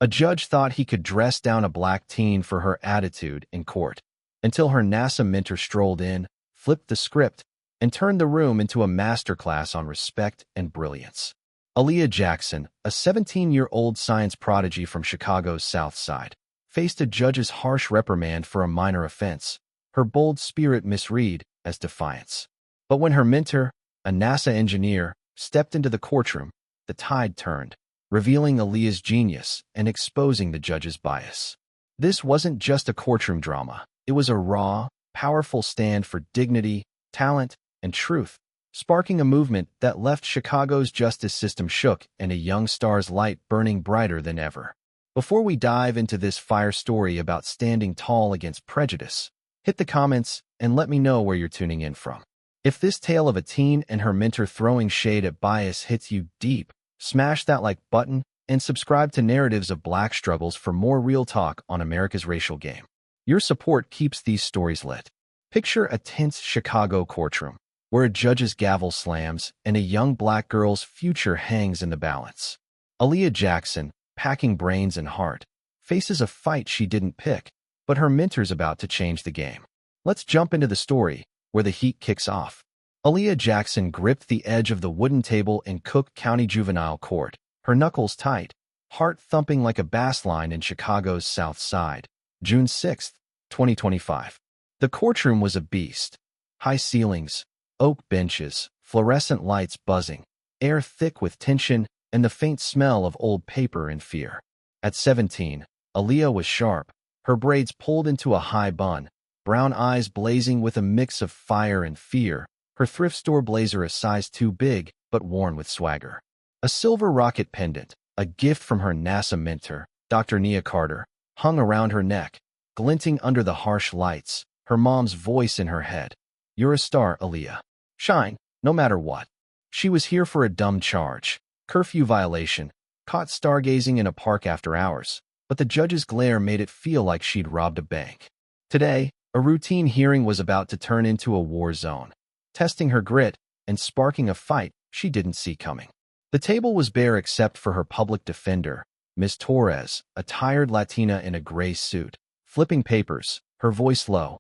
A judge thought he could dress down a black teen for her attitude in court, until her NASA mentor strolled in, flipped the script, and turned the room into a masterclass on respect and brilliance. Aaliyah Jackson, a 17-year-old science prodigy from Chicago's South Side, faced a judge's harsh reprimand for a minor offense, her bold spirit misread as defiance. But when her mentor, a NASA engineer, stepped into the courtroom, the tide turned, revealing Aaliyah's genius and exposing the judge's bias. This wasn't just a courtroom drama. It was a raw, powerful stand for dignity, talent, and truth, sparking a movement that left Chicago's justice system shook and a young star's light burning brighter than ever. Before we dive into this fire story about standing tall against prejudice, hit the comments and let me know where you're tuning in from. If this tale of a teen and her mentor throwing shade at bias hits you deep, smash that like button and subscribe to Narratives of Black Struggles for more real talk on America's racial game. Your support keeps these stories lit. Picture a tense Chicago courtroom, where a judge's gavel slams and a young black girl's future hangs in the balance. Aaliyah Jackson, packing brains and heart, faces a fight she didn't pick, but her mentor's about to change the game. Let's jump into the story, where the heat kicks off. Aaliyah Jackson gripped the edge of the wooden table in Cook County Juvenile Court, her knuckles tight, heart thumping like a bass line in Chicago's South Side. June 6, 2025. The courtroom was a beast. High ceilings, oak benches, fluorescent lights buzzing, air thick with tension, and the faint smell of old paper and fear. At 17, Aaliyah was sharp, her braids pulled into a high bun, brown eyes blazing with a mix of fire and fear, her thrift store blazer a size too big but worn with swagger. A silver rocket pendant, a gift from her NASA mentor, Dr. Nia Carter, hung around her neck, glinting under the harsh lights, her mom's voice in her head. "You're a star, Aaliyah. Shine, no matter what." She was here for a dumb charge, curfew violation, caught stargazing in a park after hours, but the judge's glare made it feel like she'd robbed a bank. Today, a routine hearing was about to turn into a war zone, testing her grit and sparking a fight she didn't see coming. The table was bare except for her public defender, Ms. Torres, a tired Latina in a gray suit, flipping papers, her voice low.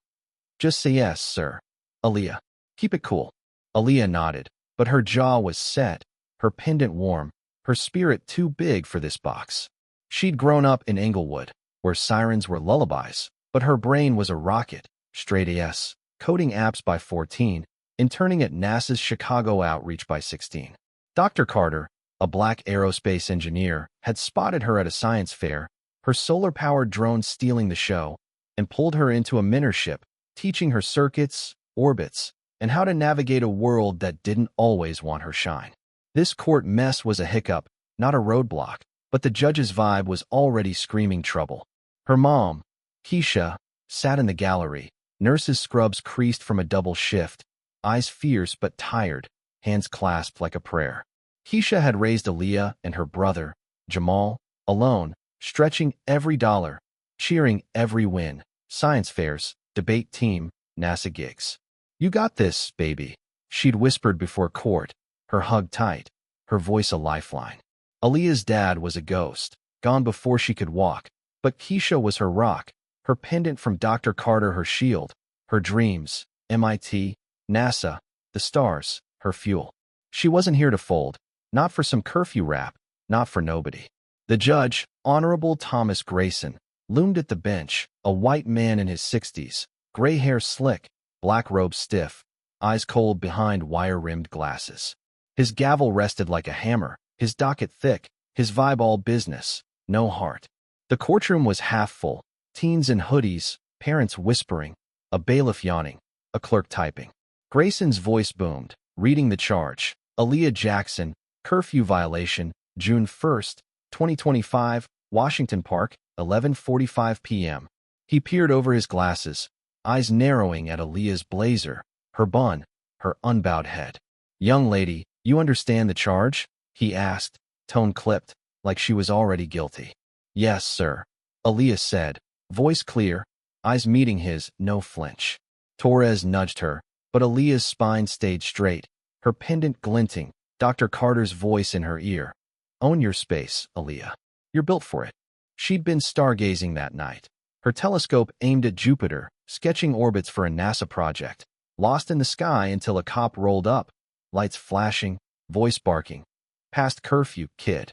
"Just say yes, sir. Aaliyah. Keep it cool." Aaliyah nodded, but her jaw was set, her pendant warm, her spirit too big for this box. She'd grown up in Englewood, where sirens were lullabies, but her brain was a rocket, straight A's, coding apps by 14, interning at NASA's Chicago outreach by 16. Dr. Carter, a black aerospace engineer, had spotted her at a science fair, her solar-powered drone stealing the show, and pulled her into a mentorship, teaching her circuits, orbits, and how to navigate a world that didn't always want her shine. This court mess was a hiccup, not a roadblock, but the judge's vibe was already screaming trouble. Her mom, Keisha, sat in the gallery, nurse's scrubs creased from a double shift, eyes fierce but tired, hands clasped like a prayer. Keisha had raised Aaliyah and her brother, Jamal, alone, stretching every dollar, cheering every win, science fairs, debate team, NASA gigs. "You got this, baby," she'd whispered before court, her hug tight, her voice a lifeline. Aaliyah's dad was a ghost, gone before she could walk, but Keisha was her rock, her pendant from Dr. Carter her shield, her dreams, MIT, NASA, the stars, her fuel. She wasn't here to fold, not for some curfew rap, not for nobody. The judge, Honorable Thomas Grayson, loomed at the bench, a white man in his 60s, gray hair slick, black robe stiff, eyes cold behind wire-rimmed glasses. His gavel rested like a hammer, his docket thick, his vibe all business, no heart. The courtroom was half full, teens in hoodies, parents whispering, a bailiff yawning, a clerk typing. Grayson's voice boomed, reading the charge. Aaliyah Jackson, curfew violation, June 1, 2025, Washington Park, 11:45 p.m. He peered over his glasses, eyes narrowing at Aaliyah's blazer, her bun, her unbowed head. "Young lady, you understand the charge?" he asked, tone clipped, like she was already guilty. "Yes, sir," Aaliyah said, voice clear, eyes meeting his, no flinch. Torres nudged her, but Aaliyah's spine stayed straight, her pendant glinting, Dr. Carter's voice in her ear. "Own your space, Aaliyah. You're built for it." She'd been stargazing that night, her telescope aimed at Jupiter, sketching orbits for a NASA project, lost in the sky until a cop rolled up, lights flashing, voice barking. "Past curfew, kid."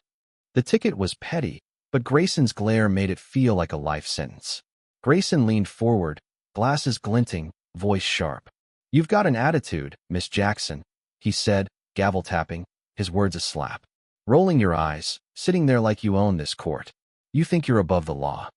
The ticket was petty, but Grayson's glare made it feel like a life sentence. Grayson leaned forward, glasses glinting, voice sharp. "You've got an attitude, Miss Jackson," he said, gavel tapping, his words a slap. "Rolling your eyes, sitting there like you own this court. You think you're above the law."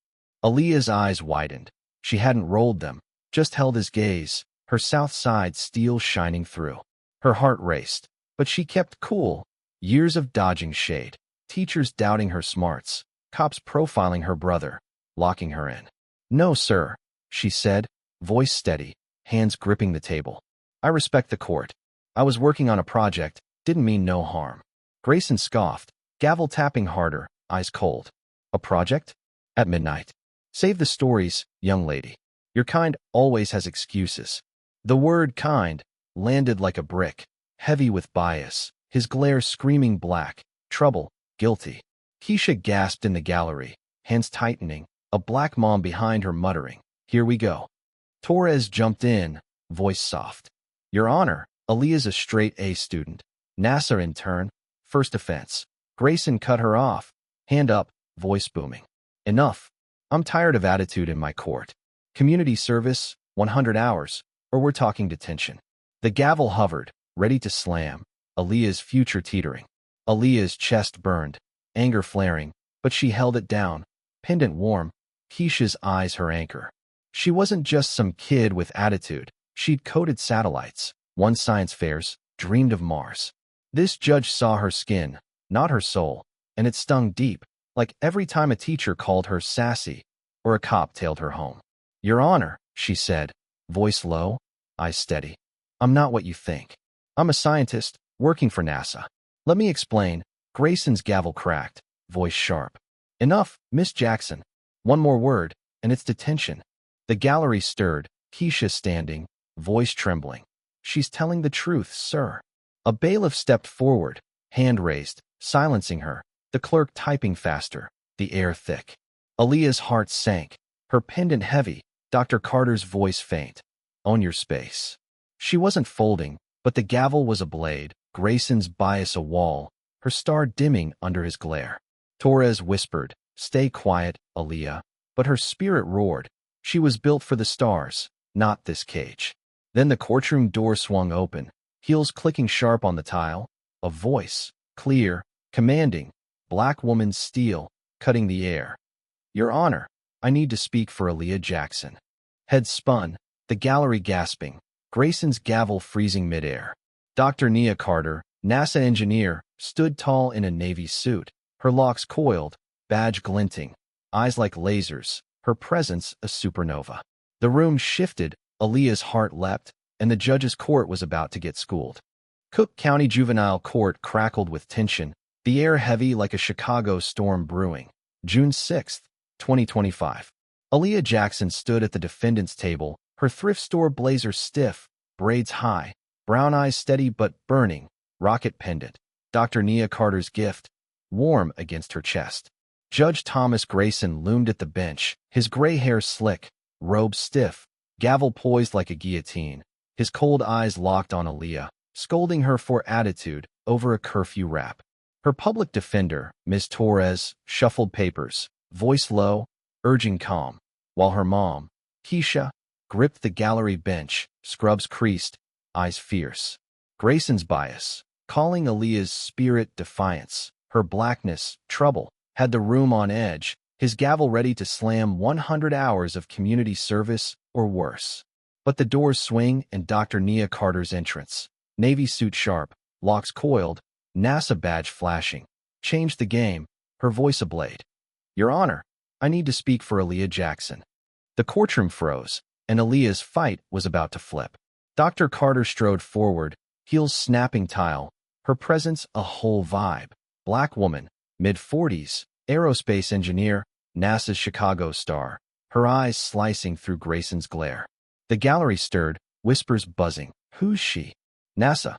Aaliyah's eyes widened. She hadn't rolled them, just held his gaze, her south side steel shining through. Her heart raced, but she kept cool. Years of dodging shade, teachers doubting her smarts, cops profiling her brother, locking her in. "No, sir," she said, voice steady, hands gripping the table. "I respect the court. I was working on a project, didn't mean no harm." Grayson scoffed, gavel tapping harder, eyes cold. "A project? At midnight? Save the stories, young lady. Your kind always has excuses." The word kind landed like a brick, heavy with bias, his glare screaming black, trouble, guilty. Keisha gasped in the gallery, hands tightening, a black mom behind her muttering, "Here we go." Torres jumped in, voice soft. "Your Honor, Aaliyah's a straight A student. NASA intern, first offense." Grayson cut her off, hand up, voice booming. "Enough. I'm tired of attitude in my court. Community service, 100 hours, or we're talking detention." The gavel hovered, ready to slam, Aaliyah's future teetering. Aaliyah's chest burned, anger flaring, but she held it down, pendant warm, Keisha's eyes her anchor. She wasn't just some kid with attitude. She'd coded satellites, won science fairs, dreamed of Mars. This judge saw her skin, not her soul, and it stung deep, like every time a teacher called her sassy or a cop tailed her home. "Your Honor," she said, voice low, eyes steady. "I'm not what you think. I'm a scientist, working for NASA. Let me explain." Grayson's gavel cracked, voice sharp. "Enough, Miss Jackson. One more word, and it's detention." The gallery stirred, Keisha standing, voice trembling. "She's telling the truth, sir." A bailiff stepped forward, hand raised, silencing her, the clerk typing faster, the air thick. Aaliyah's heart sank, her pendant heavy, Dr. Carter's voice faint. "Own your space." She wasn't folding, but the gavel was a blade, Grayson's bias a wall, her star dimming under his glare. Torres whispered, "Stay quiet, Aaliyah," but her spirit roared. She was built for the stars, not this cage. Then the courtroom door swung open, heels clicking sharp on the tile, a voice, clear, commanding, black woman's steel, cutting the air. "Your Honor, I need to speak for Aaliyah Jackson." Head spun, the gallery gasping, Grayson's gavel freezing midair. Dr. Nia Carter, NASA engineer, stood tall in a Navy suit, her locks coiled, badge glinting, eyes like lasers, her presence a supernova. The room shifted, Aaliyah's heart leapt, and the judge's court was about to get schooled. Cook County Juvenile Court crackled with tension, the air heavy like a Chicago storm brewing. June 6, 2025. Aaliyah Jackson stood at the defendant's table, her thrift store blazer stiff, braids high, brown eyes steady but burning, rocket pendant. Dr. Nia Carter's gift, warm against her chest. Judge Thomas Grayson loomed at the bench, his gray hair slick, robe stiff, gavel poised like a guillotine, his cold eyes locked on Aaliyah, scolding her for attitude over a curfew rap. Her public defender, Ms. Torres, shuffled papers, voice low, urging calm, while her mom, Keisha, gripped the gallery bench, scrubs creased, eyes fierce. Grayson's bias, calling Aaliyah's spirit defiance, her blackness, trouble, had the room on edge, his gavel ready to slam 100 hours of community service or worse. But the doors swing and Dr. Nia Carter's entrance, Navy suit sharp, locks coiled, NASA badge flashing, changed the game, her voice ablade. "Your Honor, I need to speak for Aaliyah Jackson." The courtroom froze, and Aaliyah's fight was about to flip. Dr. Carter strode forward, heels snapping tile, her presence a whole vibe. Black woman, mid-40s, aerospace engineer, NASA's Chicago star, her eyes slicing through Grayson's glare. The gallery stirred, whispers buzzing. "Who's she?" "NASA."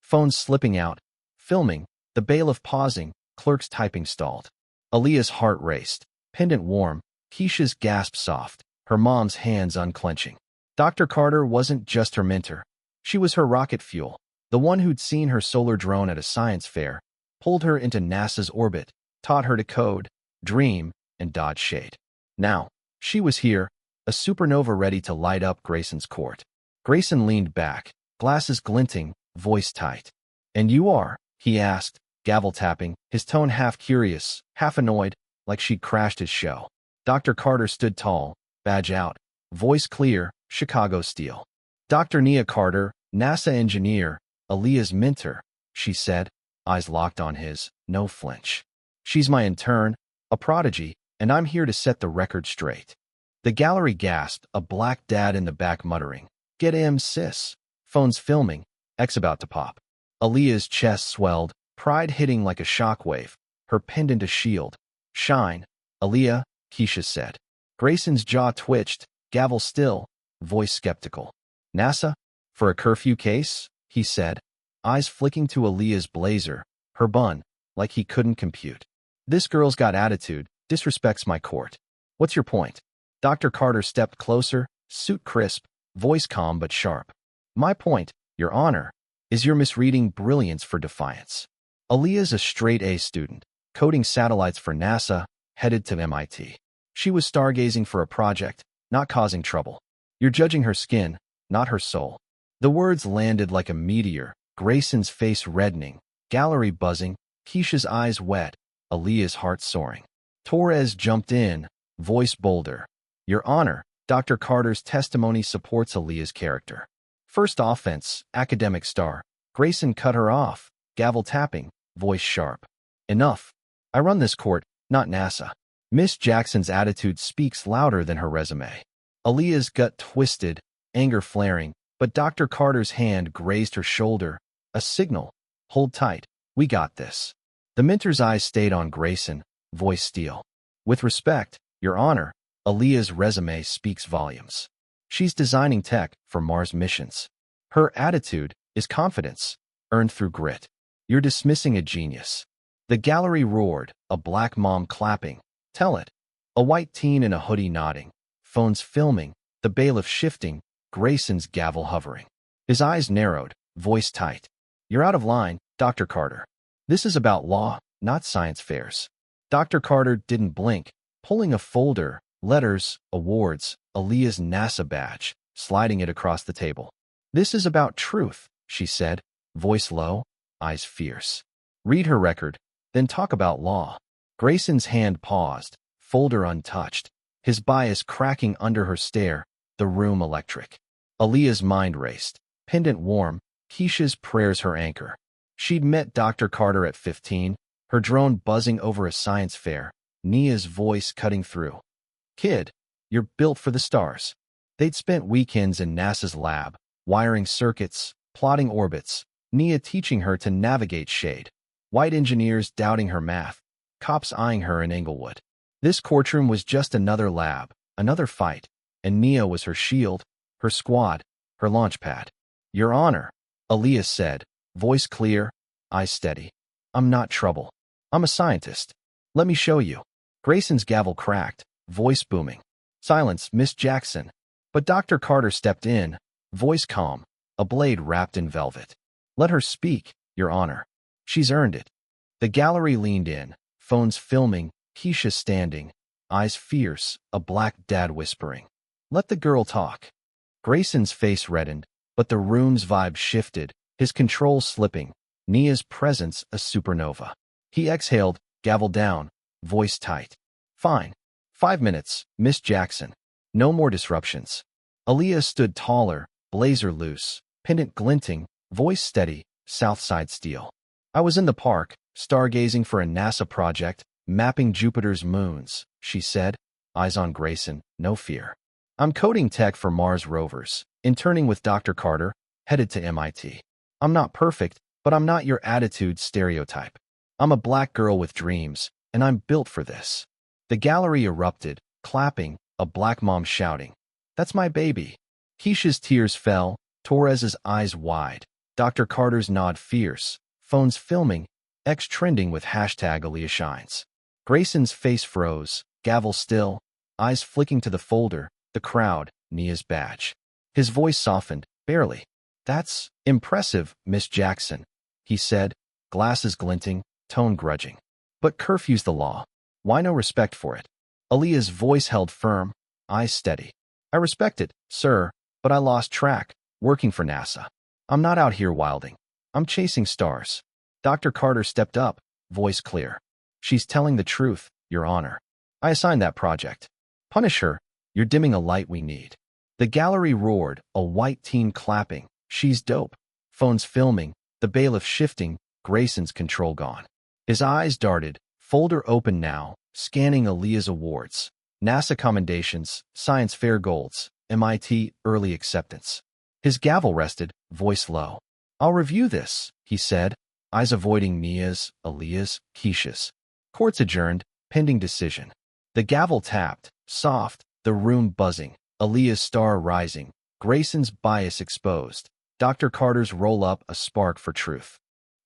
Phones slipping out, filming, the bailiff pausing, clerks typing stalled. Aaliyah's heart raced. pendant warm, Keisha's gasp soft, her mom's hands unclenching. Dr. Carter wasn't just her mentor. She was her rocket fuel, the one who'd seen her solar drone at a science fair, pulled her into NASA's orbit, taught her to code, dream, and dodge shade. Now, she was here, a supernova ready to light up Grayson's court. Grayson leaned back, glasses glinting, voice tight. "And you are?" he asked, gavel tapping, his tone half curious, half annoyed, like she'd crashed his show. Dr. Carter stood tall, badge out, voice clear, Chicago steel. "Dr. Nia Carter, NASA engineer, Aaliyah's mentor," she said, eyes locked on his, no flinch. "She's my intern, a prodigy, and I'm here to set the record straight." The gallery gasped, a black dad in the back muttering, "Get him, sis. Phone's filming, X about to pop." Aaliyah's chest swelled, pride hitting like a shockwave, her pendant a shield. "Shine, Aaliyah," Keisha said. Grayson's jaw twitched, gavel still, voice skeptical. "NASA? For a curfew case?" he said, eyes flicking to Aaliyah's blazer, her bun, like he couldn't compute. "This girl's got attitude, disrespects my court. What's your point?" Dr. Carter stepped closer, suit crisp, voice calm but sharp. "My point, Your Honor, is you're misreading brilliance for defiance. Aaliyah's a straight-A student, coding satellites for NASA, headed to MIT. She was stargazing for a project, not causing trouble. You're judging her skin, not her soul." The words landed like a meteor, Grayson's face reddening, gallery buzzing, Keisha's eyes wet, Aaliyah's heart soaring. Torres jumped in, voice bolder. "Your Honor, Dr. Carter's testimony supports Aaliyah's character. First offense, academic star." Grayson cut her off, gavel tapping, voice sharp. "Enough. I run this court, not NASA." Miss Jackson's attitude speaks louder than her resume. Aaliyah's gut twisted, anger flaring, but Dr. Carter's hand grazed her shoulder, a signal. "Hold tight. We got this." The mentor's eyes stayed on Grayson, voice steel. "With respect, Your Honor, Aaliyah's resume speaks volumes. She's designing tech for Mars missions. Her attitude is confidence, earned through grit. You're dismissing a genius." The gallery roared, a black mom clapping. "Tell it." A white teen in a hoodie nodding, phones filming, the bailiff shifting, Grayson's gavel hovering. His eyes narrowed, voice tight. "You're out of line, Dr. Carter. This is about law, not science fairs." Dr. Carter didn't blink, pulling a folder, letters, awards, Aaliyah's NASA badge, sliding it across the table. "This is about truth," she said, voice low, eyes fierce. "Read her record, then talk about law." Grayson's hand paused, folder untouched, his bias cracking under her stare, the room electric. Aaliyah's mind raced, pendant warm, Keisha's prayers her anchor. She'd met Dr. Carter at 15, her drone buzzing over a science fair, Nia's voice cutting through. "Kid, you're built for the stars." They'd spent weekends in NASA's lab, wiring circuits, plotting orbits, Nia teaching her to navigate shade. White engineers doubting her math, cops eyeing her in Englewood. This courtroom was just another lab, another fight, and Nia was her shield, her squad, her launch pad. "Your Honor," Aaliyah said, voice clear, eyes steady. "I'm not trouble. I'm a scientist. Let me show you." Grayson's gavel cracked, voice booming. "Silence, Miss Jackson." But Dr. Carter stepped in, voice calm, a blade wrapped in velvet. "Let her speak, Your Honor. She's earned it." The gallery leaned in, phones filming, Keisha standing, eyes fierce, a black dad whispering. "Let the girl talk." Grayson's face reddened, but the room's vibe shifted, his control slipping, Nia's presence a supernova. He exhaled, gavel down, voice tight. "Fine. 5 minutes, Miss Jackson. No more disruptions." Aaliyah stood taller, blazer loose, pendant glinting, voice steady, Southside steel. "I was in the park, stargazing for a NASA project, mapping Jupiter's moons," she said, eyes on Grayson, no fear. "I'm coding tech for Mars rovers, interning with Dr. Carter, headed to MIT. I'm not perfect, but I'm not your attitude stereotype. I'm a black girl with dreams, and I'm built for this." The gallery erupted, clapping, a black mom shouting, "That's my baby." Keisha's tears fell, Torres's eyes wide, Dr. Carter's nod fierce, phones filming, X trending with hashtag Aaliyah Shines. Grayson's face froze, gavel still, eyes flicking to the folder, the crowd, Nia's badge. His voice softened, barely. "That's impressive, Miss Jackson," he said, glasses glinting, tone grudging. "But curfew's the law. Why no respect for it?" Aaliyah's voice held firm, eyes steady. "I respect it, sir, but I lost track, working for NASA. I'm not out here wilding. I'm chasing stars." Dr. Carter stepped up, voice clear. "She's telling the truth, Your Honor. I assigned that project. Punish her. You're dimming a light we need." The gallery roared, a white teen clapping. "She's dope." Phones filming, the bailiff shifting, Grayson's control gone. His eyes darted, folder open now, scanning Aaliyah's awards. NASA commendations, science fair golds, MIT early acceptance. His gavel rested, voice low. "I'll review this," he said, eyes avoiding Nia's, Aaliyah's, Keisha's. Court's adjourned, pending decision. The gavel tapped, soft, the room buzzing, Aaliyah's star rising, Grayson's bias exposed, Dr. Carter's roll-up a spark for truth.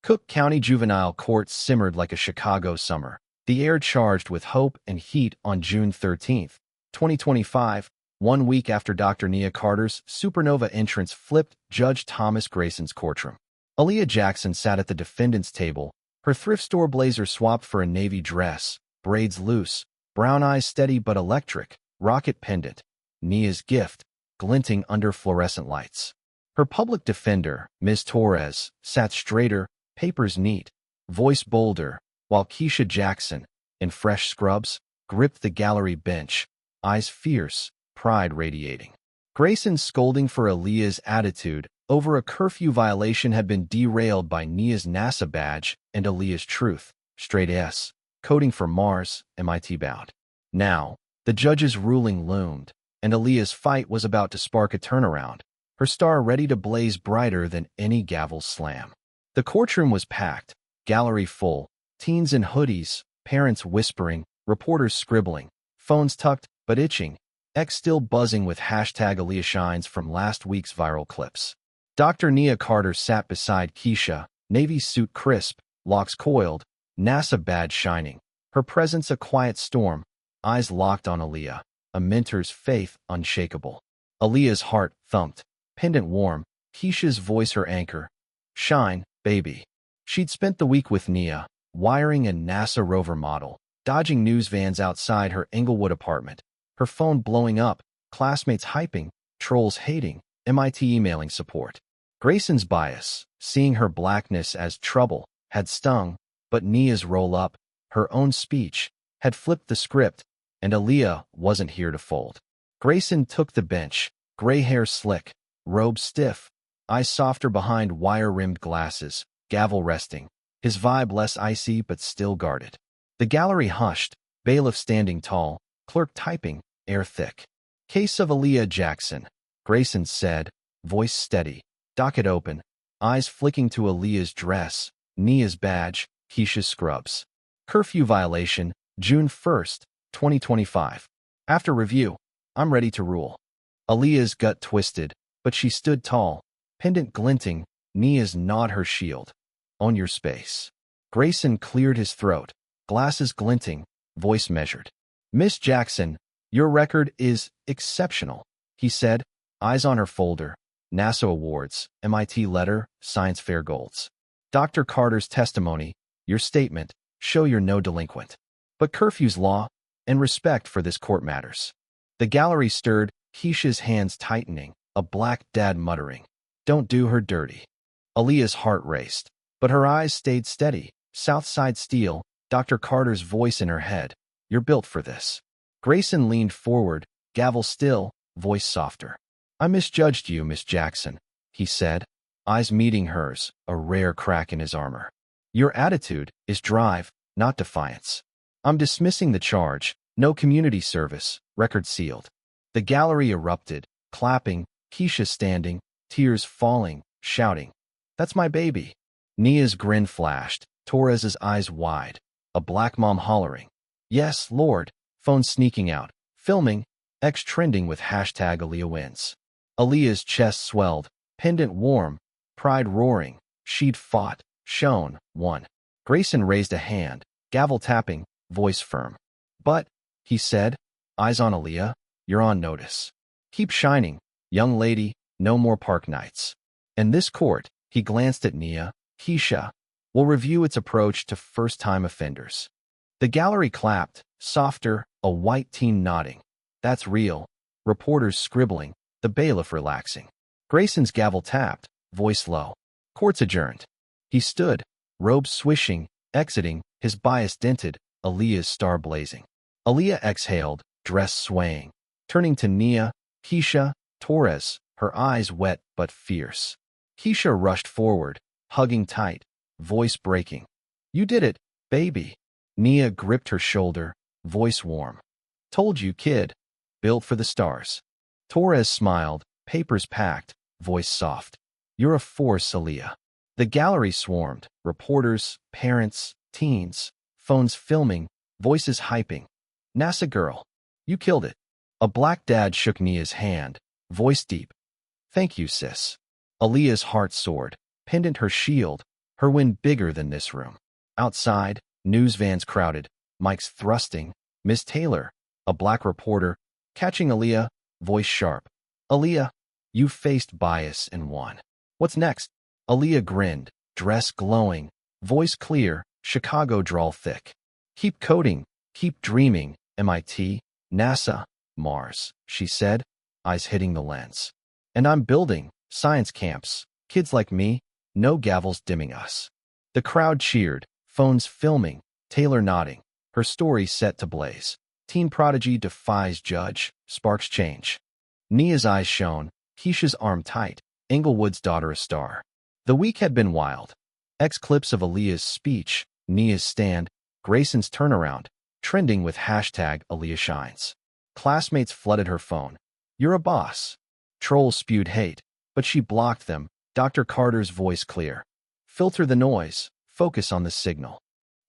Cook County Juvenile Court simmered like a Chicago summer, the air charged with hope and heat on June 13, 2025, 1 week after Dr. Nia Carter's supernova entrance flipped Judge Thomas Grayson's courtroom. Aaliyah Jackson sat at the defendant's table, her thrift store blazer swapped for a navy dress, braids loose, brown eyes steady but electric, rocket pendant, Nia's gift, glinting under fluorescent lights. Her public defender, Ms. Torres, sat straighter, papers neat, voice bolder, while Keisha Jackson, in fresh scrubs, gripped the gallery bench, eyes fierce, pride radiating. Grayson's scolding for Aaliyah's attitude over a curfew violation had been derailed by Nia's NASA badge and Aaliyah's truth, straight S, coding for Mars, MIT bound. Now, the judge's ruling loomed, and Aaliyah's fight was about to spark a turnaround, her star ready to blaze brighter than any gavel slam. The courtroom was packed, gallery full, teens in hoodies, parents whispering, reporters scribbling, phones tucked but itching, X still buzzing with hashtag Aaliyah shines from last week's viral clips. Dr. Nia Carter sat beside Keisha, navy suit crisp, locks coiled, NASA badge shining, her presence a quiet storm, eyes locked on Aaliyah, a mentor's faith unshakable. Aaliyah's heart thumped, pendant warm, Keisha's voice her anchor. "Shine, baby." She'd spent the week with Nia, wiring a NASA rover model, dodging news vans outside her Englewood apartment, her phone blowing up, classmates hyping, trolls hating, MIT emailing support. Grayson's bias, seeing her blackness as trouble, had stung, but Nia's roll-up, her own speech, had flipped the script, and Aaliyah wasn't here to fold. Grayson took the bench, gray hair slick, robe stiff, eyes softer behind wire-rimmed glasses, gavel resting, his vibe less icy but still guarded. The gallery hushed, bailiff standing tall, clerk typing, air thick. "Case of Aaliyah Jackson," Grayson said, voice steady, docket open, eyes flicking to Aaliyah's dress, Nia's badge, Keisha's scrubs. Curfew violation, June 1st, 2025. After review, I'm ready to rule. Aaliyah's gut twisted, but she stood tall, pendant glinting, Nia's gnawed her shield. "Own your space." Grayson cleared his throat, glasses glinting, voice measured. "Miss Jackson, your record is exceptional," he said, eyes on her folder, NASA awards, MIT letter, science fair golds. Dr. Carter's testimony, your statement, show you're no delinquent. But curfew's law, and respect for this court matters. The gallery stirred, Keisha's hands tightening, a black dad muttering, "Don't do her dirty." Aaliyah's heart raced, but her eyes stayed steady, Southside steel, Dr. Carter's voice in her head, "You're built for this." Grayson leaned forward, gavel still, voice softer. "I misjudged you, Miss Jackson," he said, eyes meeting hers, a rare crack in his armor. "Your attitude is drive, not defiance. I'm dismissing the charge, no community service, record sealed." The gallery erupted, clapping, Keisha standing, tears falling, shouting, "That's my baby." Nia's grin flashed, Torres's eyes wide, a black mom hollering, "Yes, Lord," phone sneaking out, filming, X trending with hashtag Aaliyah wins. Aaliyah's chest swelled, pendant warm, pride roaring, she'd fought, shown, won. Grayson raised a hand, gavel tapping, voice firm. "But he said, eyes on Aaliyah. You're on notice. Keep shining, young lady, no more park nights. And this court, he glanced at Nia, Keisha, will review its approach to first-time offenders. The gallery clapped, softer, a white teen nodding. That's real. Reporters scribbling, the bailiff relaxing. Grayson's gavel tapped, voice low. Court's adjourned. He stood, robes swishing, exiting, his bias dented, Aaliyah's star blazing. Aaliyah exhaled, dress swaying. Turning to Nia, Keisha, Torres, her eyes wet but fierce. Keisha rushed forward, hugging tight, voice breaking. You did it, baby. Nia gripped her shoulder, voice warm. Told you, kid. Built for the stars. Torres smiled, papers packed, voice soft. You're a force, Aaliyah. The gallery swarmed, reporters, parents, teens, phones filming, voices hyping. NASA girl. You killed it. A black dad shook Nia's hand, voice deep. Thank you, sis. Aaliyah's heart soared, pendant her shield, her win bigger than this room. Outside, news vans crowded, mics thrusting. Miss Taylor, a black reporter, catching Aaliyah, voice sharp. Aaliyah, you faced bias and won. What's next? Aaliyah grinned, dress glowing, voice clear, Chicago drawl thick. Keep coding, keep dreaming, MIT, NASA, Mars, she said, eyes hitting the lens. And I'm building science camps, kids like me, no gavels dimming us. The crowd cheered, phones filming, Taylor nodding, her story set to blaze. Teen prodigy defies judge, sparks change. Nia's eyes shone, Keisha's arm tight, Englewood's daughter a star. The week had been wild. Clips of Aaliyah's speech, Nia's stand, Grayson's turnaround, trending with hashtag Aaliyah shines. Classmates flooded her phone. You're a boss. Trolls spewed hate, but she blocked them, Dr. Carter's voice clear. Filter the noise, focus on the signal.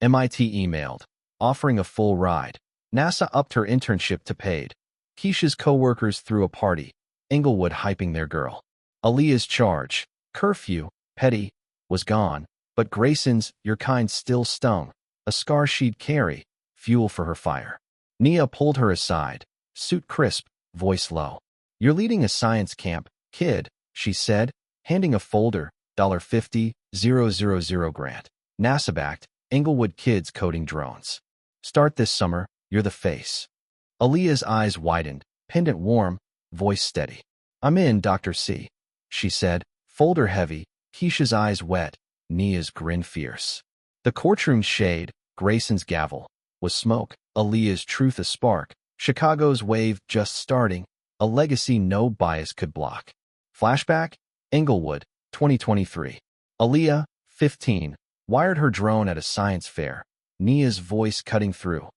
MIT emailed, offering a full ride. NASA upped her internship to paid. Keisha's co-workers threw a party, Englewood hyping their girl. Aaliyah's charge, curfew, petty, was gone, but Grayson's your kind still stung, a scar she'd carry, fuel for her fire. Nia pulled her aside, suit crisp, voice low. You're leading a science camp, kid, she said, handing a folder, $50,000 grant. NASA-backed, Englewood kids coding drones. Start this summer, you're the face. Aaliyah's eyes widened, pendant warm, voice steady. I'm in, Dr. C, she said, folder heavy, Keisha's eyes wet, Nia's grin fierce. The courtroom's shade, Grayson's gavel, was smoke, Aaliyah's truth a spark, Chicago's wave just starting, a legacy no bias could block. Flashback, Englewood, 2023. Aaliyah, 15, wired her drone at a science fair, Nia's voice cutting through.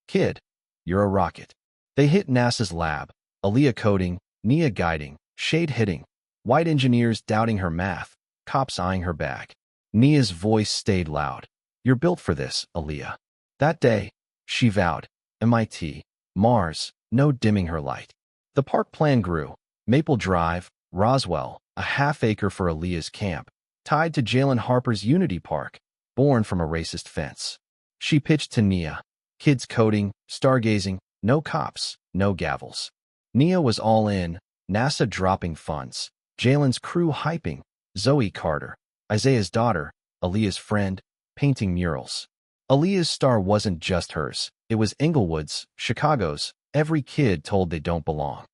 Kid, you're a rocket. They hit NASA's lab, Aaliyah coding, Nia guiding, shade hitting, white engineers doubting her math, cops eyeing her bag. Nia's voice stayed loud. You're built for this, Aaliyah. That day, she vowed, MIT, Mars, no dimming her light. The park plan grew. Maple Drive, Roswell, a half-acre for Aaliyah's camp, tied to Jalen Harper's Unity Park, born from a racist fence. She pitched to Nia. Kids coding, stargazing, no cops, no gavels. Nia was all in, NASA dropping funds, Jalen's crew hyping, Zoe Carter, Isaiah's daughter, Aaliyah's friend, painting murals. Aaliyah's star wasn't just hers, it was Englewood's, Chicago's, every kid told they don't belong.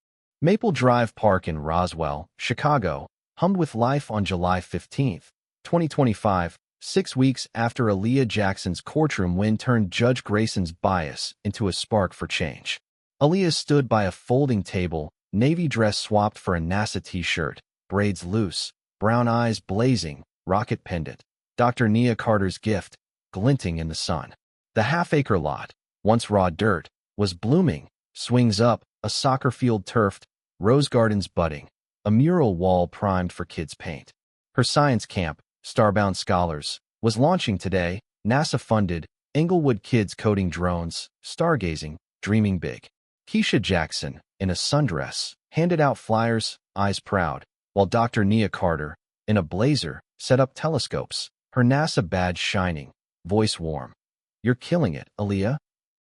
Maple Drive Park in Roswell, Chicago, hummed with life on July 15, 2025, 6 weeks after Aaliyah Jackson's courtroom win turned Judge Grayson's bias into a spark for change. Aaliyah stood by a folding table, navy dress swapped for a NASA t-shirt, braids loose, brown eyes blazing, rocket pendant. Dr. Nia Carter's gift, glinting in the sun. The half-acre lot, once raw dirt, was blooming, swings up, a soccer field turfed, rose gardens budding, a mural wall primed for kids' paint. Her science camp, Starbound Scholars, was launching today, NASA-funded, Englewood kids coding drones, stargazing, dreaming big. Keisha Jackson, in a sundress, handed out flyers, eyes proud, while Dr. Nia Carter, in a blazer, set up telescopes, her NASA badge shining, voice warm. You're killing it, Aaliyah.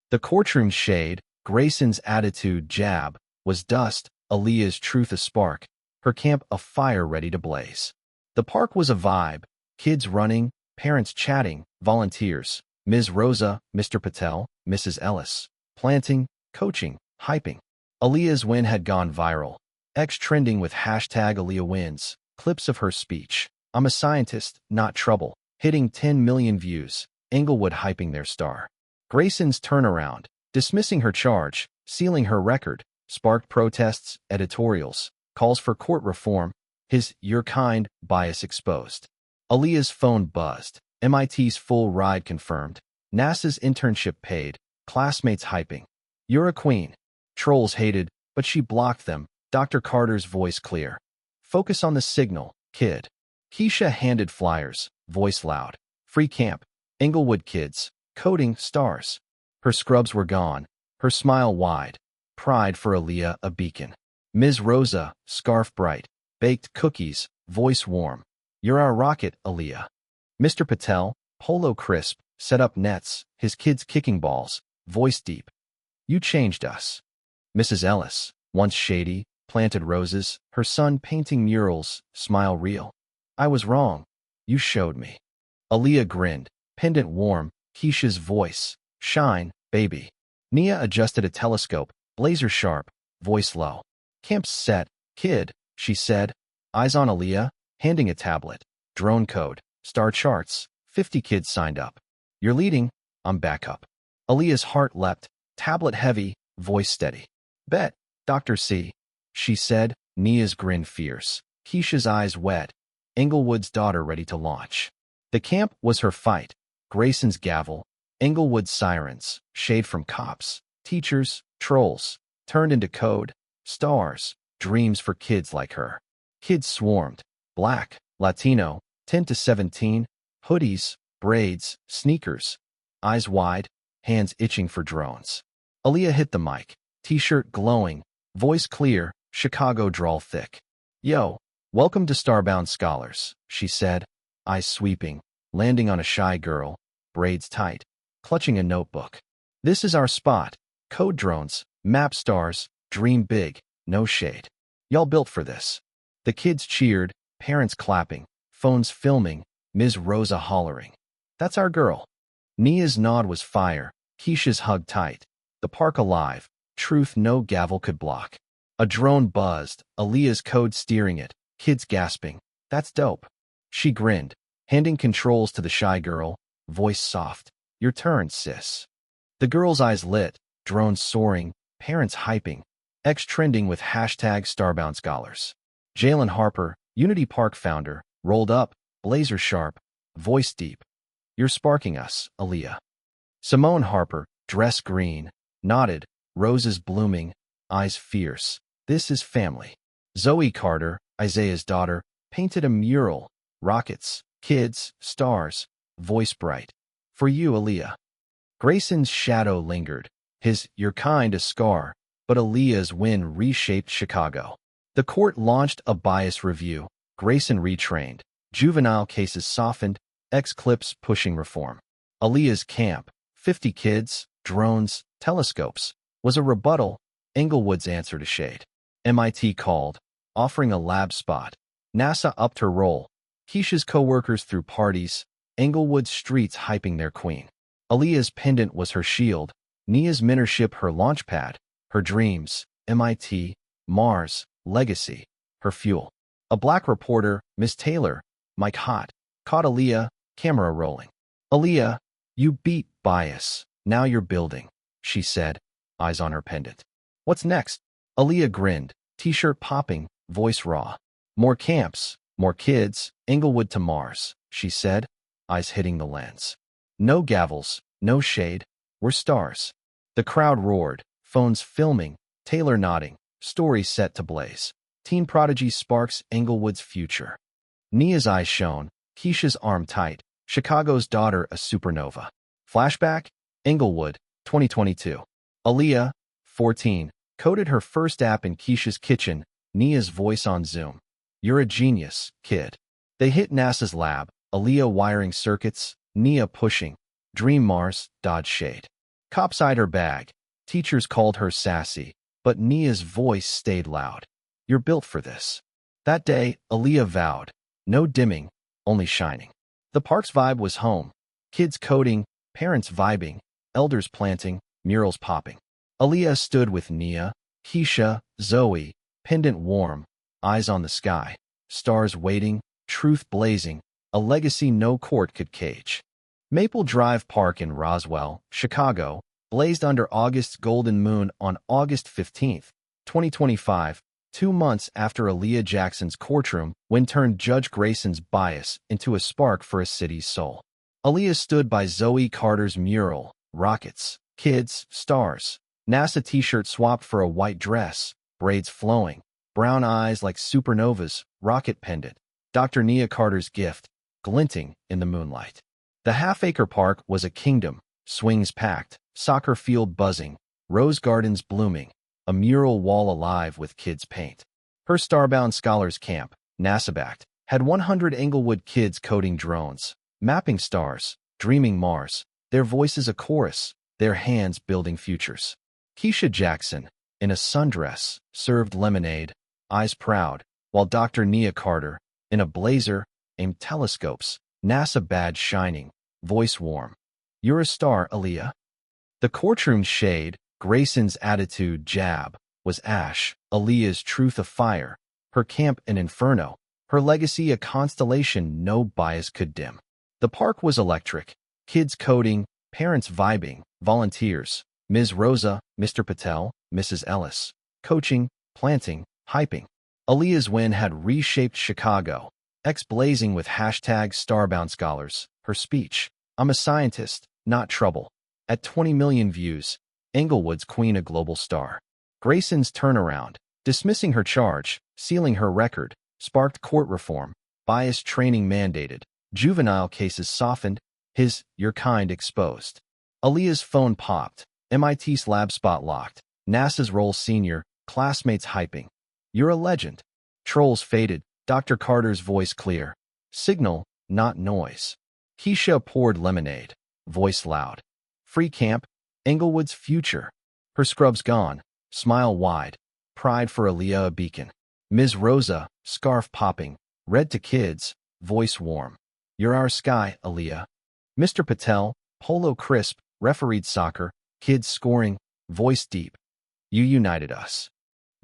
The courtroom's shade, Grayson's attitude jab was dust, Aaliyah's truth a spark, her camp a fire ready to blaze. The park was a vibe, kids running, parents chatting, volunteers, Ms. Rosa, Mr. Patel, Mrs. Ellis, planting, coaching, hyping. Aaliyah's win had gone viral. X trending with hashtag Aaliyah wins, clips of her speech. I'm a scientist, not trouble, hitting 10 million views, Englewood hyping their star. Grayson's turnaround, dismissing her charge, sealing her record, sparked protests, editorials, calls for court reform, his "your kind" bias exposed. Aaliyah's phone buzzed, MIT's full ride confirmed, NASA's internship paid, classmates hyping. You're a queen. Trolls hated, but she blocked them, Dr. Carter's voice clear. Focus on the signal, kid. Keisha handed flyers, voice loud. Free camp, Englewood kids, coding stars. Her scrubs were gone, her smile wide. Pride for Aaliyah a beacon. Ms. Rosa, scarf bright. Baked cookies, voice warm. You're our rocket, Aaliyah. Mr. Patel, polo crisp, set up nets, his kids kicking balls, voice deep. You changed us. Mrs. Ellis, once shady, planted roses, her son painting murals, smile real. I was wrong. You showed me. Aaliyah grinned, pendant warm, Keisha's voice. Shine, baby. Nia adjusted a telescope, blazer sharp, voice low. Camp's set, kid, she said. Eyes on Aaliyah, handing a tablet. Drone code, star charts, 50 kids signed up. You're leading, I'm back up. Aaliyah's heart leapt, tablet heavy, voice steady. Bet, Dr. C, she said, Nia's grin fierce. Keisha's eyes wet. Englewood's daughter ready to launch. The camp was her fight. Grayson's gavel, Englewood's sirens, shade from cops, teachers, trolls, turned into code, stars, dreams for kids like her. Kids swarmed, black, Latino, 10 to 17, hoodies, braids, sneakers, eyes wide, hands itching for drones. Aaliyah hit the mic, t-shirt glowing, voice clear, Chicago drawl thick. Yo, welcome to Starbound Scholars, she said, eyes sweeping, landing on a shy girl, braids tight, clutching a notebook. This is our spot, code drones, map stars, dream big, no shade. Y'all built for this. The kids cheered, parents clapping, phones filming, Ms. Rosa hollering. That's our girl. Nia's nod was fire, Keisha's hug tight. The park alive, truth no gavel could block. A drone buzzed, Aaliyah's code steering it, kids gasping. That's dope. She grinned, handing controls to the shy girl, voice soft. Your turn, sis. The girl's eyes lit, drones soaring, parents hyping. X trending with hashtag Starbound Scholars. Jalen Harper, Unity Park founder, rolled up, blazer sharp, voice deep. You're sparking us, Aaliyah. Simone Harper, dress green, nodded, roses blooming, eyes fierce. This is family. Zoe Carter, Isaiah's daughter, painted a mural, rockets, kids, stars, voice bright. For you, Aaliyah. Grayson's shadow lingered, his "you're kind" a scar, but Aaliyah's win reshaped Chicago. The court launched a bias review, Grayson retrained, juvenile cases softened, X-clips pushing reform. Aaliyah's camp, 50 kids, drones, telescopes, was a rebuttal, Englewood's answer to shade. MIT called, offering a lab spot. NASA upped her role. Keisha's co-workers threw parties, Englewood's streets hyping their queen. Aaliyah's pendant was her shield, Nia's mentorship her launchpad, her dreams, MIT, Mars, legacy, her fuel. A black reporter, Miss Taylor, mic hot, caught Aaliyah, camera rolling. Aaliyah, you beat bias, now you're building, she said, eyes on her pendant. What's next? Aaliyah grinned, t-shirt popping, voice raw. More camps, more kids, Englewood to Mars, she said, eyes hitting the lens. No gavels, no shade, we're stars. The crowd roared, phones filming, Taylor nodding, story set to blaze. Teen prodigy sparks Englewood's future. Nia's eyes shone, Keisha's arm tight, Chicago's daughter a supernova. Flashback, Englewood, 2022. Aaliyah, 14, coded her first app in Keisha's kitchen, Nia's voice on Zoom. You're a genius, kid. They hit NASA's lab, Aaliyah wiring circuits, Nia pushing. Dream Mars, dodge shade. Cops eyed her bag. Teachers called her sassy, but Nia's voice stayed loud. You're built for this. That day, Aaliyah vowed, no dimming, only shining. The park's vibe was home. Kids coding, parents vibing, elders planting, murals popping. Aaliyah stood with Nia, Keisha, Zoe, pendant warm, eyes on the sky, stars waiting, truth blazing, a legacy no court could cage. Maple Drive Park in Roswell, Chicago, blazed under August's golden moon on August 15, 2025, 2 months after Aaliyah Jackson's courtroom when turned Judge Grayson's bias into a spark for a city's soul. Aaliyah stood by Zoe Carter's mural, rockets, kids, stars, NASA t-shirt swapped for a white dress, braids flowing, brown eyes like supernovas, rocket pendant, Dr. Nia Carter's gift, glinting in the moonlight. The half-acre park was a kingdom, swings packed, soccer field buzzing, rose gardens blooming, a mural wall alive with kids' paint. Her Starbound Scholars Camp, NASA-backed, had 100 Englewood kids coding drones, mapping stars, dreaming Mars, their voices a chorus, their hands building futures. Keisha Jackson, in a sundress, served lemonade, eyes proud, while Dr. Nia Carter, in a blazer, aimed telescopes, NASA badge shining, voice warm. You're a star, Aaliyah. The courtroom shade, Grayson's attitude jab, was ash, Aaliyah's truth a fire, her camp an inferno, her legacy a constellation no bias could dim. The park was electric, kids coding, parents vibing, volunteers, Ms. Rosa, Mr. Patel, Mrs. Ellis, coaching, planting, hyping. Aaliyah's win had reshaped Chicago, blazing with hashtag Starbound Scholars, her speech, I'm a scientist, not trouble. At 20 million views, Englewood's queen a global star. Grayson's turnaround, dismissing her charge, sealing her record, sparked court reform, bias training mandated, juvenile cases softened, his your kind exposed. Aaliyah's phone popped, MIT's lab spot locked, NASA's roll senior, classmates hyping. You're a legend. Trolls faded, Dr. Carter's voice clear. Signal, not noise. Keisha poured lemonade, voice loud. Free camp, Englewood's future. Her scrubs gone, smile wide, pride for Aaliyah a beacon. Ms. Rosa, scarf popping, red to kids, voice warm. You're our sky, Aaliyah. Mr. Patel, polo crisp, refereed soccer, kids scoring, voice deep. You united us.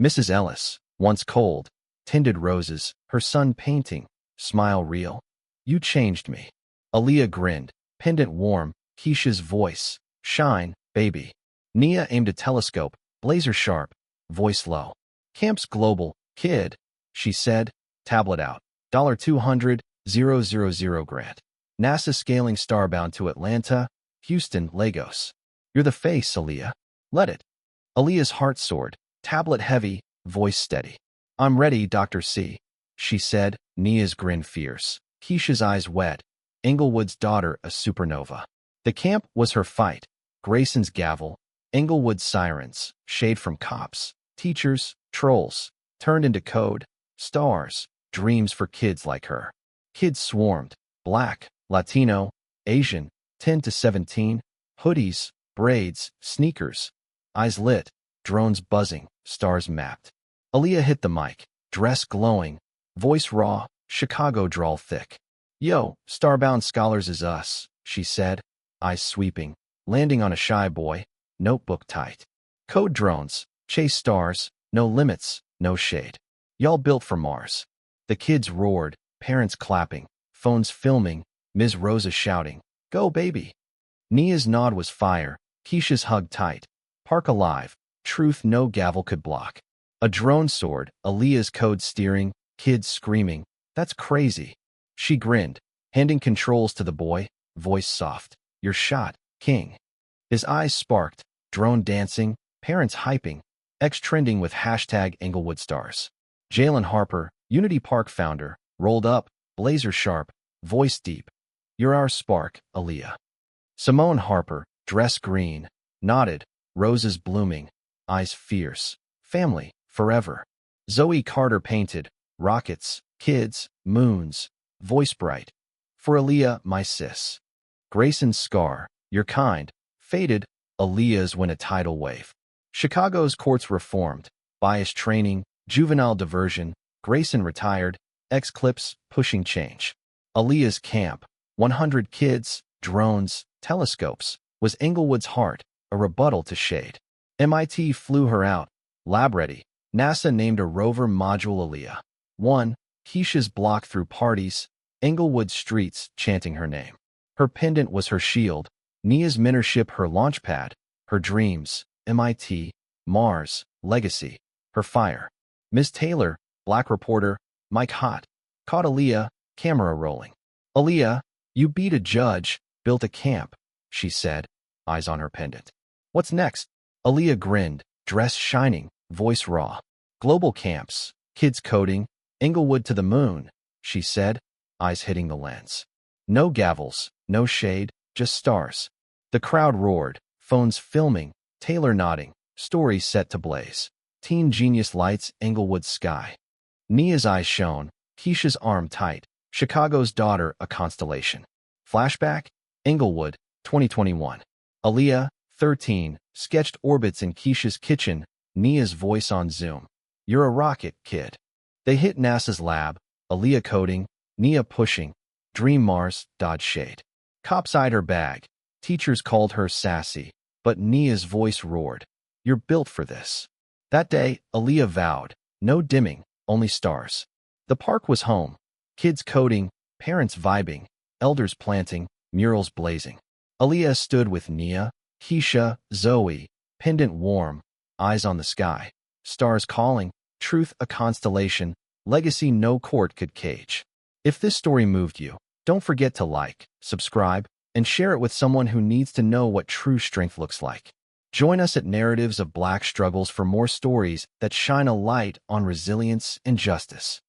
Mrs. Ellis, once cold, tinted roses, her son painting, smile real. You changed me. Aaliyah grinned, pendant warm, Keisha's voice, shine, baby. Nia aimed a telescope, blazer sharp, voice low. Camp's global, kid, she said, tablet out, $200,000 grant. NASA scaling starbound to Atlanta, Houston, Lagos. You're the face, Aaliyah. Let it. Aaliyah's heart soared, tablet heavy, voice steady. I'm ready, Dr. C, she said, Nia's grin fierce, Keisha's eyes wet, Englewood's daughter a supernova. The camp was her fight, Grayson's gavel, Englewood's sirens, shade from cops, teachers, trolls, turned into code, stars, dreams for kids like her. Kids swarmed, black, Latino, Asian, 10 to 17, hoodies, braids, sneakers, eyes lit, drones buzzing, stars mapped. Aaliyah hit the mic, dress glowing, voice raw, Chicago drawl thick. Yo, Starbound Scholars is us, she said, eyes sweeping, landing on a shy boy, notebook tight. Code drones, chase stars, no limits, no shade. Y'all built for Mars. The kids roared, parents clapping, phones filming, Ms. Rosa shouting, go baby. Nia's nod was fire, Keisha's hug tight. Park alive, truth no gavel could block. A drone soared, Aaliyah's code steering, kids screaming, that's crazy. She grinned, handing controls to the boy, voice soft. You're shot, king. His eyes sparked, drone dancing, parents hyping, trending with hashtag Englewood stars. Jalen Harper, Unity Park founder, rolled up, blazer sharp, voice deep. You're our spark, Aaliyah. Simone Harper, dress green, nodded, roses blooming, eyes fierce. Family, forever. Zoe Carter painted, rockets, kids, moons, voice bright. For Aaliyah, my sis. Grayson's scar, your kind, faded, Aaliyah's when a tidal wave. Chicago's courts reformed, bias training, juvenile diversion, Grayson retired, X-Clips pushing change. Aaliyah's camp, 100 kids, drones, telescopes, was Englewood's heart, a rebuttal to shade. MIT flew her out, lab-ready. NASA named a rover module Aaliyah. 1. Keisha's block through parties, Englewood streets chanting her name. Her pendant was her shield, Nia's mentorship her launchpad, her dreams, MIT, Mars, legacy, her fire. Ms. Taylor, black reporter, Mike Hott, caught Aaliyah, camera rolling. Aaliyah, you beat a judge, built a camp, she said, eyes on her pendant. What's next? Aaliyah grinned, dress shining, voice raw. Global camps, kids coding, Englewood to the moon, she said, eyes hitting the lens. No gavels, no shade, just stars. The crowd roared, phones filming, Taylor nodding, stories set to blaze. Teen genius lights Englewood's sky. Nia's eyes shone, Keisha's arm tight, Chicago's daughter a constellation. Flashback, Englewood, 2021. Aaliyah, 13, sketched orbits in Keisha's kitchen, Nia's voice on Zoom. You're a rocket, kid. They hit NASA's lab, Aaliyah coding, Nia pushing, Dream Mars, dodge shade. Cops eyed her bag. Teachers called her sassy, but Nia's voice roared. You're built for this. That day, Aaliyah vowed, no dimming, only stars. The park was home. Kids coding, parents vibing, elders planting, murals blazing. Aaliyah stood with Nia, Keisha, Zoe, pendant warm, eyes on the sky. Stars calling, truth a constellation, legacy no court could cage. If this story moved you, don't forget to like, subscribe, and share it with someone who needs to know what true strength looks like. Join us at Narratives of Black Struggles for more stories that shine a light on resilience and justice.